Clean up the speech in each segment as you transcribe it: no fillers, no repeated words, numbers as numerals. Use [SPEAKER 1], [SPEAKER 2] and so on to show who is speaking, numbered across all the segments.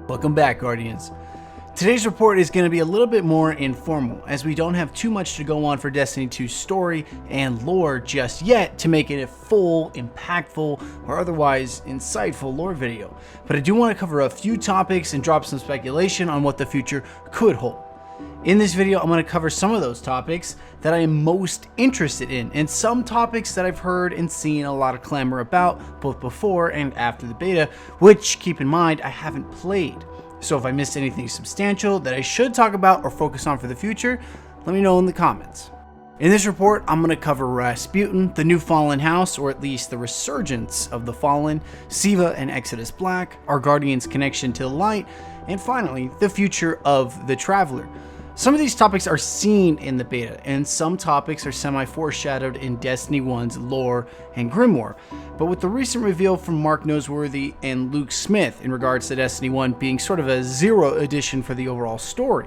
[SPEAKER 1] Welcome back, Guardians. Today's report is going to be a little bit more informal, as we don't have too much to go on for Destiny 2's story and lore just yet to make it a full, impactful, or otherwise insightful lore video. But I do want to cover a few topics and drop some speculation on what the future could hold. In this video, I'm going to cover some of those topics that I am most interested in, and some topics that I've heard and seen a lot of clamor about, both before and after the beta, which, keep in mind, I haven't played. So if I missed anything substantial that I should talk about or focus on for the future, let me know in the comments. In this report, I'm going to cover Rasputin, the new Fallen House, or at least the resurgence of the Fallen, SIVA and Exodus Black, our Guardian's connection to the light, and finally, the future of the Traveler. Some of these topics are seen in the beta, and some topics are semi-foreshadowed in Destiny 1's lore and grimoire. But with the recent reveal from Mark Noseworthy and Luke Smith in regards to Destiny 1 being sort of a zero edition for the overall story.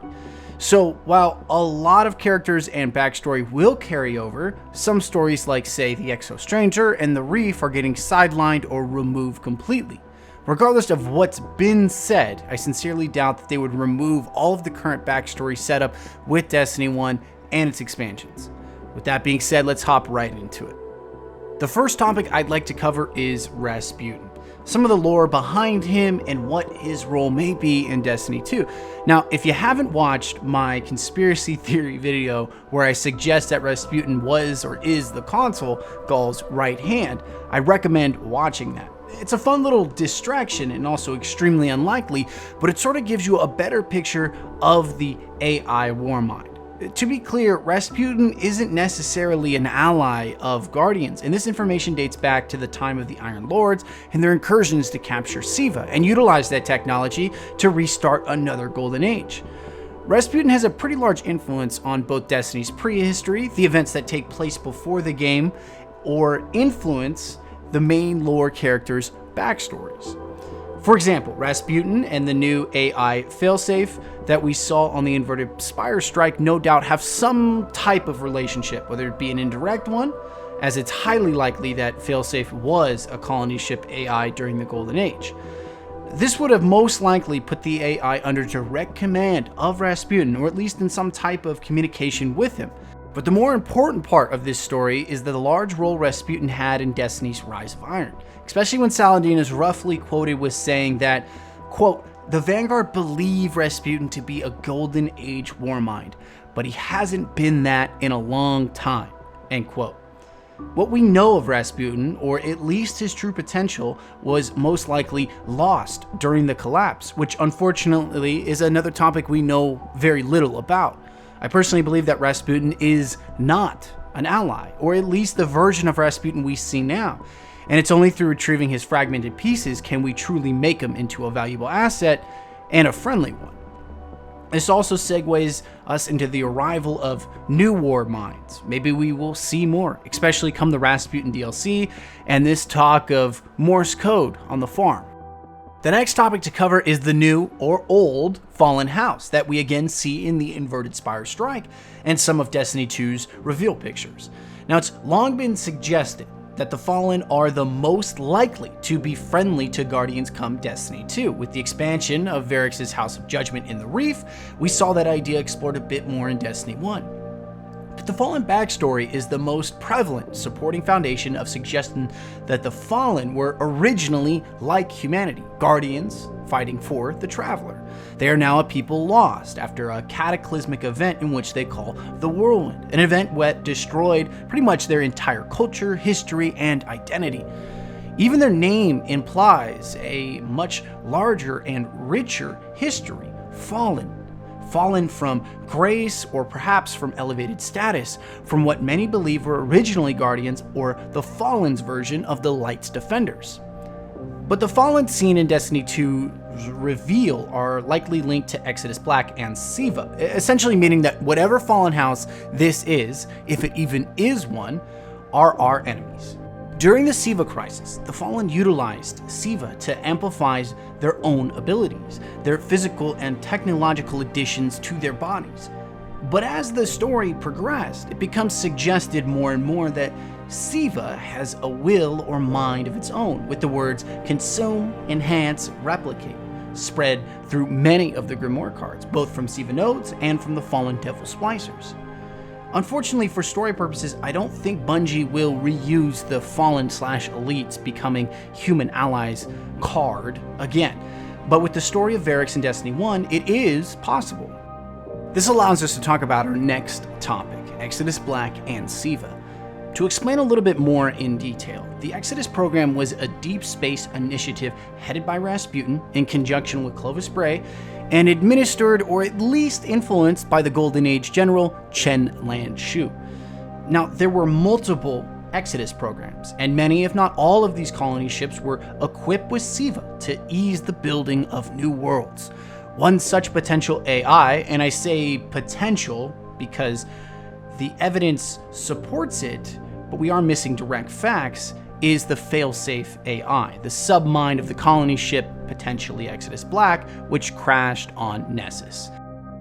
[SPEAKER 1] So while a lot of characters and backstory will carry over, some stories like, say, the Exo Stranger and the Reef are getting sidelined or removed completely. Regardless of what's been said, I sincerely doubt that they would remove all of the current backstory setup with Destiny 1 and its expansions. With that being said, let's hop right into it. The first topic I'd like to cover is Rasputin. Some of the lore behind him and what his role may be in Destiny 2. Now, if you haven't watched my conspiracy theory video where I suggest that Rasputin was or is the Consul, Gaul's right hand, I recommend watching that. It's a fun little distraction and also extremely unlikely, but it sort of gives you a better picture of the AI warmind. To be clear, Rasputin isn't necessarily an ally of Guardians, and this information dates back to the time of the Iron Lords and their incursions to capture SIVA and utilize that technology to restart another golden age. Rasputin has a pretty large influence on both Destiny's prehistory, the events that take place before the game, or influence the main lore characters' backstories. For example, Rasputin and the new AI failsafe that we saw on the inverted Spire Strike no doubt have some type of relationship, whether it be an indirect one, as it's highly likely that failsafe was a colony ship AI during the Golden Age. This would have most likely put the AI under direct command of Rasputin, or at least in some type of communication with him. But the more important part of this story is the large role Rasputin had in Destiny's Rise of Iron, especially when Saladin is roughly quoted with saying that, quote, "The Vanguard believe Rasputin to be a Golden Age warmind, but he hasn't been that in a long time," end quote. What we know of Rasputin, or at least his true potential, was most likely lost during the collapse, which unfortunately is another topic we know very little about. I personally believe that Rasputin is not an ally, or at least the version of Rasputin we see now. And it's only through retrieving his fragmented pieces can we truly make him into a valuable asset and a friendly one. This also segues us into the arrival of new war minds. Maybe we will see more, especially come the Rasputin DLC and this talk of Morse code on the farm. The next topic to cover is the new or old Fallen House that we again see in the inverted Spire Strike and some of Destiny 2's reveal pictures. Now, it's long been suggested that the Fallen are the most likely to be friendly to Guardians come Destiny 2. With the expansion of Varrix's House of Judgment in the Reef, we saw that idea explored a bit more in Destiny 1. But the Fallen backstory is the most prevalent supporting foundation of suggesting that the Fallen were originally like humanity, Guardians fighting for the Traveler. They are now a people lost after a cataclysmic event in which they call the Whirlwind, an event that destroyed pretty much their entire culture, history, and identity. Even their name implies a much larger and richer history, Fallen. Fallen from grace, or perhaps from elevated status, from what many believe were originally Guardians or the Fallen's version of the Light's defenders. But the Fallen seen in Destiny 2's reveal are likely linked to Exodus Black and SIVA, essentially meaning that whatever Fallen House this is, if it even is one, are our enemies. During the SIVA crisis, the Fallen utilized SIVA to amplify their own abilities, their physical and technological additions to their bodies. But as the story progressed, it becomes suggested more and more that SIVA has a will or mind of its own, with the words consume, enhance, replicate, spread through many of the Grimoire cards, both from SIVA nodes and from the Fallen Devil Splicers. Unfortunately, for story purposes, I don't think Bungie will reuse the Fallen/Elites becoming human allies card again, but with the story of Varix in Destiny 1, it is possible. This allows us to talk about our next topic, Exodus Black and SIVA. To explain a little bit more in detail, the Exodus program was a deep space initiative headed by Rasputin in conjunction with Clovis Bray and administered or at least influenced by the Golden Age general Chen Lan-Shu. Now, there were multiple Exodus programs, and many, if not all, of these colony ships were equipped with SIVA to ease the building of new worlds. One such potential AI, and I say potential because the evidence supports it, but we are missing direct facts, is the failsafe AI, the submind of the colony ship, potentially Exodus Black, which crashed on Nessus.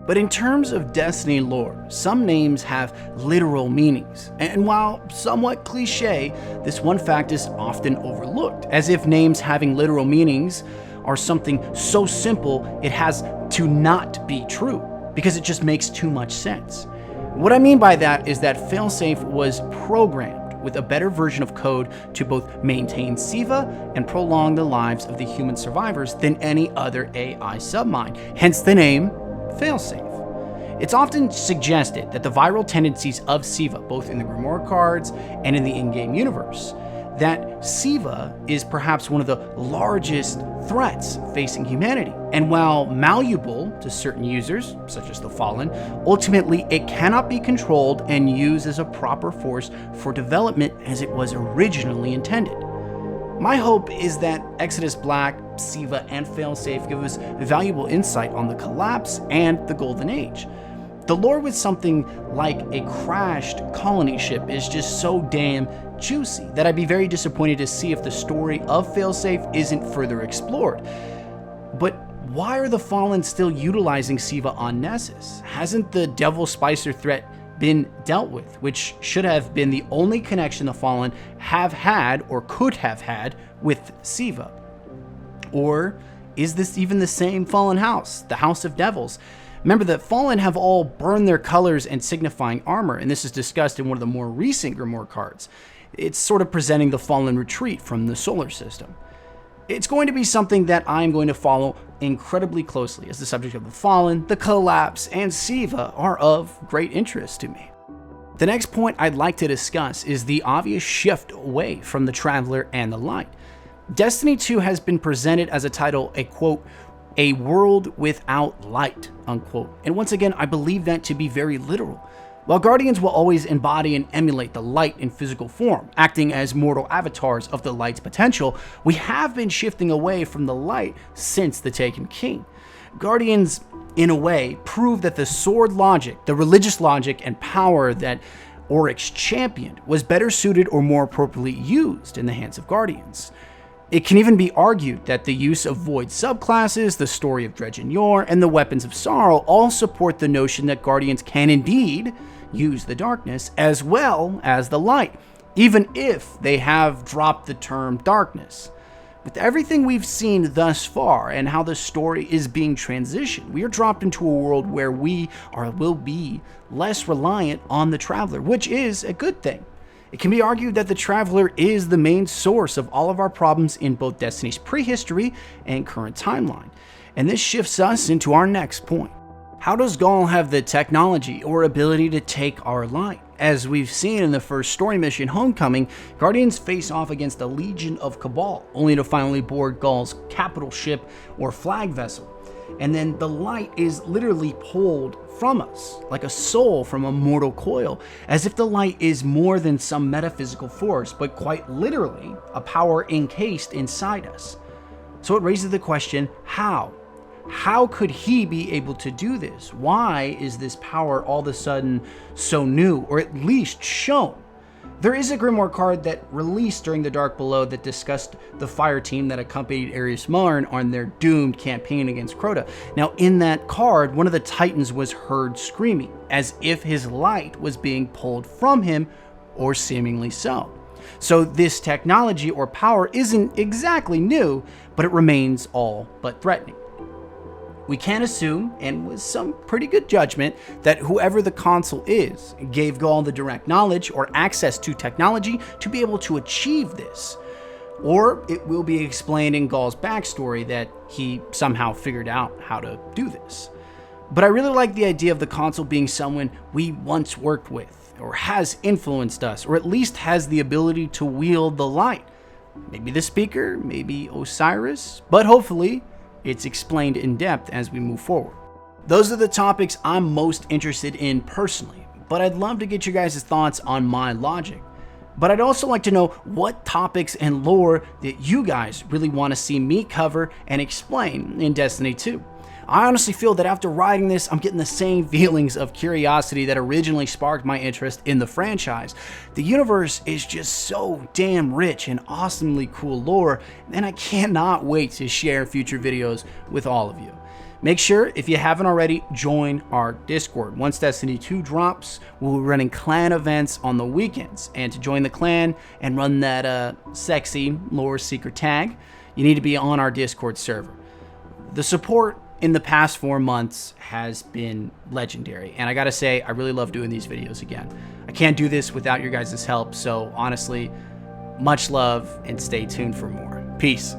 [SPEAKER 1] But in terms of Destiny lore, some names have literal meanings, and while somewhat cliche, this one fact is often overlooked, as if names having literal meanings are something so simple it has to not be true, because it just makes too much sense. What I mean by that is that failsafe was programmed with a better version of code to both maintain SIVA and prolong the lives of the human survivors than any other AI submind, hence the name failsafe. It's often suggested that the viral tendencies of SIVA, both in the Grimoire cards and in the in-game universe, that SIVA is perhaps one of the largest threats facing humanity. And while malleable to certain users, such as the Fallen, ultimately it cannot be controlled and used as a proper force for development as it was originally intended. My hope is that Exodus Black, SIVA, and Failsafe give us valuable insight on the collapse and the Golden Age. The lore with something like a crashed colony ship is just so damn juicy that I'd be very disappointed to see if the story of Failsafe isn't further explored. But why are the Fallen still utilizing SIVA on Nessus? Hasn't the Devil Spicer threat been dealt with, which should have been the only connection the Fallen have had or could have had with SIVA? Or is this even the same Fallen house, the House of Devils? Remember that Fallen have all burned their colors and signifying armor, and this is discussed in one of the more recent Grimoire cards. It's sort of presenting the Fallen retreat from the solar system. It's going to be something that I'm going to follow incredibly closely, as the subject of the Fallen, the collapse, and SIVA are of great interest to me. The next point I'd like to discuss is the obvious shift away from the Traveler and the Light. Destiny 2 has been presented as a title, a quote, a world without light, unquote. And once again, I believe that to be very literal. While Guardians will always embody and emulate the light in physical form, acting as mortal avatars of the light's potential, we have been shifting away from the light since the Taken King. Guardians, in a way, prove that the sword logic, the religious logic and power that Oryx championed was better suited or more appropriately used in the hands of Guardians. It can even be argued that the use of Void subclasses, the story of Dredge and Yor, and the Weapons of Sorrow all support the notion that Guardians can indeed use the darkness as well as the light, even if they have dropped the term darkness. With everything we've seen thus far and how the story is being transitioned, we are dropped into a world where we will be less reliant on the Traveler, which is a good thing. It can be argued that the Traveler is the main source of all of our problems in both Destiny's prehistory and current timeline. And this shifts us into our next point. How does Gaul have the technology or ability to take our light? As we've seen in the first story mission, Homecoming, Guardians face off against a legion of Cabal, only to finally board Gaul's capital ship or flag vessel. And then the light is literally pulled from us, like a soul from a mortal coil, as if the light is more than some metaphysical force, but quite literally a power encased inside us. So it raises the question, how? How could he be able to do this? Why is this power all of a sudden so new, or at least shown? There is a Grimoire card that released during the Dark Below that discussed the fire team that accompanied Arius Marn on their doomed campaign against Crota. Now, in that card, one of the Titans was heard screaming, as if his light was being pulled from him, or seemingly so. So this technology or power isn't exactly new, but it remains all but threatening. We can assume, and with some pretty good judgment, that whoever the Consul is gave Gaul the direct knowledge or access to technology to be able to achieve this. Or it will be explained in Gaul's backstory that he somehow figured out how to do this. But I really like the idea of the Consul being someone we once worked with, or has influenced us, or at least has the ability to wield the light. Maybe the speaker, maybe Osiris, but hopefully it's explained in depth as we move forward. Those are the topics I'm most interested in personally, but I'd love to get your guys' thoughts on my logic. But I'd also like to know what topics and lore that you guys really want to see me cover and explain in Destiny 2. I honestly feel that after writing this, I'm getting the same feelings of curiosity that originally sparked my interest in the franchise. The universe is just so damn rich and awesomely cool lore, and I cannot wait to share future videos with all of you. Make sure, if you haven't already, join our Discord. Once Destiny 2 drops, we'll be running clan events on the weekends. And to join the clan and run that sexy lore seeker tag, you need to be on our Discord server. The support in the past 4 months has been legendary, and I gotta say, I really love doing these videos again. I can't do this without your guys' help, so honestly, much love and stay tuned for more. Peace.